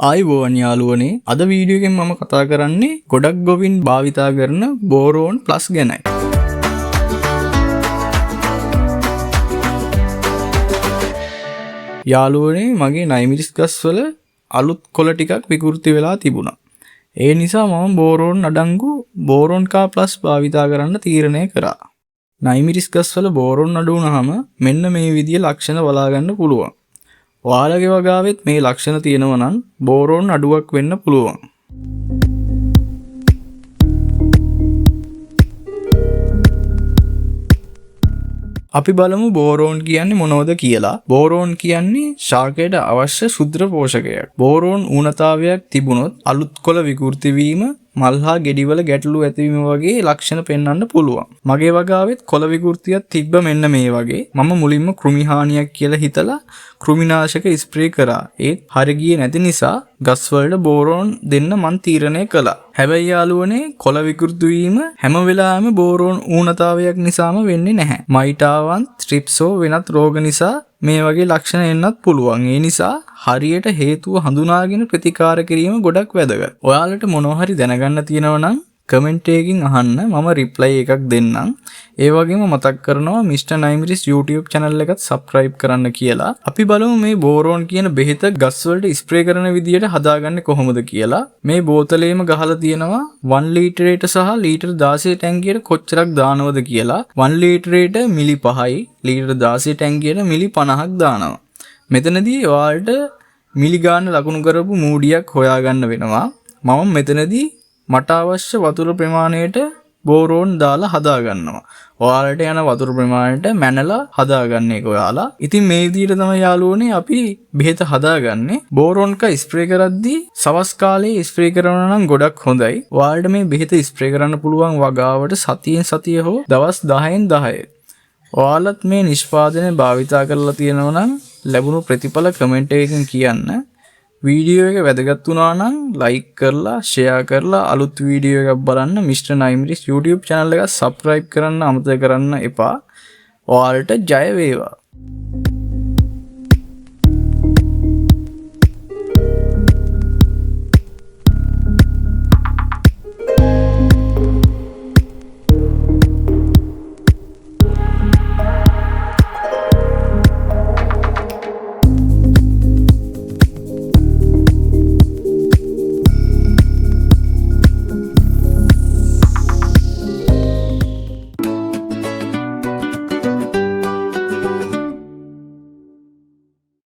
ආයිබෝවන් යාළුවනේ අද වීඩියෝ එකෙන් මම කතා කරන්නේ ගොඩක් ගොවින් භාවිතා කරන බෝරෝන් ප්ලස් ගැනයි. යාළුවනේ මගේ නයිමිරිස් ගස්වල අලුත් කොළ ටිකක් විකෘති වෙලා තිබුණා. ඒ නිසා මම බෝරෝන් අඩංගු බෝරෝන් කා ප්ලස් භාවිතා කරන්න තීරණය කරා. නයිමිරිස් ගස්වල බෝරෝන් අඩු වුණාම මෙන්න මේ විදිහේ ලක්ෂණ බලා ගන්න පුළුවන්. ඔයාලගේ වගාවෙත් මේ ලක්ෂණ තියෙනවා නම් බෝරෝන් අඩුවක් වෙන්න පුළුවන්. අපි බලමු බෝරෝන් කියන්නේ මොනවද කියලා. බෝරෝන් කියන්නේ ශාකයට අවශ්‍ය ශුද්ධ පෝෂකයක්. බෝරෝන් ඌනතාවයක් තිබුණොත් අලුත් කොළ විකෘති වීම, මල් හා ගෙඩිවල ගැටලු ඇතිවීම වගේ ලක්ෂණ පෙන්වන්න පුළුවන්. මගේ වගාවෙත් කොළ විකෘතියක් තිබ්බ මෙන්න මේ වගේ. මම මුලින්ම කෘමි හානියක් කියලා හිතලා කෘමිනාශක ස්ප්‍රේ කරා. ඒත් හරි ගියේ නැති නිසා ගස් වලට බෝරෝන් දෙන්න මං තීරණය කළා. හැබැයි යාළුවනේ කොළ විකෘති වීම හැම වෙලාවෙම බෝරෝන් ඌනතාවයක් නිසාම වෙන්නේ නැහැ. මයිටාවන්, ත්‍රිප්සෝ වෙනත් රෝග නිසා මේ වගේ ලක්ෂණ එන්නත් පුළුවන්. ඒ නිසා හරියට හේතුව හඳුනාගෙන ප්‍රතිකාර කිරීම ගොඩක් වැදගත්. ඔයාලට මොනවා හරි දැනගන්න තියෙනවා නම් කමෙන්ට් එකකින් අහන්න, මම රිප්ලයි එකක් දෙන්නම්. ඒ වගේම මතක් කරනවා මිස්ටර් නයිමිරිස් YouTube channel එකත් subscribe කරන්න කියලා. අපි බලමු මේ බෝරෝන් කියන බෙහෙත ගස් වලට ස්ප්‍රේ කරන විදියට හදාගන්නේ කොහොමද කියලා. මේ බෝතලේම ගහලා තියෙනවා 1 ලීටරයට සහ ලීටර් 16 ටැංකියට කොච්චරක් දානවද කියලා. 1 ලීටරයට මිලි 5යි, ලීටර් 16 ටැංකියට මිලි 50ක් දානවා. මෙතනදී ඔයාලට මිලි ගාන ලකුණු කරපු මූඩියක් හොයාගන්න වෙනවා. මම මෙතනදී මට අවශ්‍ය වතුර ප්‍රමාණයට බෝරෝන් දාලා හදා ගන්නවා. ඔයාලට යන වතුර ප්‍රමාණයට මැනලා හදාගන්න එක ඔයාලා. ඉතින් මේ විදිහට තමයි යාළුවනේ අපි බෙහෙත හදාගන්නේ. බෝරෝන් ක ස්ප්‍රේ කරද්දී සවස් කාලේ ස්ප්‍රේ කරනවා නම් ගොඩක් හොඳයි. ඔයාලට මේ බෙහෙත ස්ප්‍රේ කරන්න පුළුවන් වගාවට සතියෙන් සතිය හෝ දවස් 10න් 10. ඔයාලත් මේ නිෂ්පාදනය භාවිතා කරලා තියෙනවා නම් ලැබුණු ප්‍රතිඵල කමෙන්ට් එකකින් කියන්න. වීඩියෝ එක වැදගත් වුණා නම් ලයික් කරලා ෂෙයා කරලා අලුත් වීඩියෝ එකක් බලන්න මිස්ටර් නයිමිරිස් YouTube channel එක subscribe කරන්න අමතක කරන්න එපා. ඔයාලට ජය වේවා.